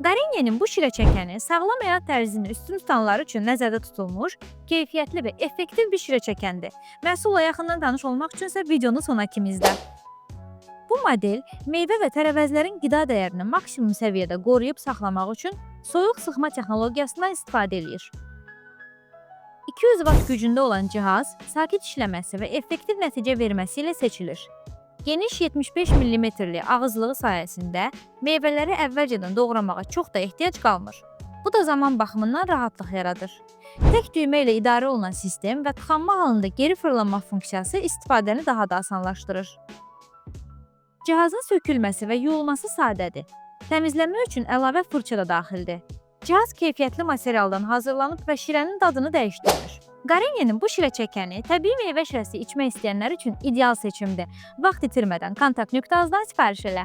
Qarenyenin bu şirə çəkəni sağlam həyat tərzini üstün tutanlar üçün nəzərdə tutulmuş, keyfiyyətli və effektiv bir şirə çəkəndir. Məhsulla yaxından tanış olmaq üçünsə videonu sona kimi izlə. Bu model meyvə və tərəvəzlərin qida dəyərini maksimum səviyyədə qoruyub saxlamaq üçün soyuq sıxma texnologiyasından istifadə edir. 200 watt gücündə olan cihaz sakit işləməsi və effektiv nəticə verməsi ilə seçilir. Geniş 75 mm-lik ağızlığı sayəsində meyvələri əvvəlcədən doğramağa çox da ehtiyac qalmır. Bu da zaman baxımından rahatlıq yaradır. Tək düymə ilə idarə olunan sistem və tıxanma halında geri fırlanma funksiyası istifadəni daha da asanlaşdırır. Cihazın sökülməsi və yuyulması sadədir. Təmizləmə üçün əlavə fırça da daxildir. Cihaz keyfiyyətli materialdan hazırlanıb və şirənin dadını dəyişdirir. Qarenyenin bu şirə çəkəni təbii meyvə şirəsi içmək istəyənlər üçün ideal seçimdir. Vaxt itirmədən kontakt nöqtəmizdən sifariş elə.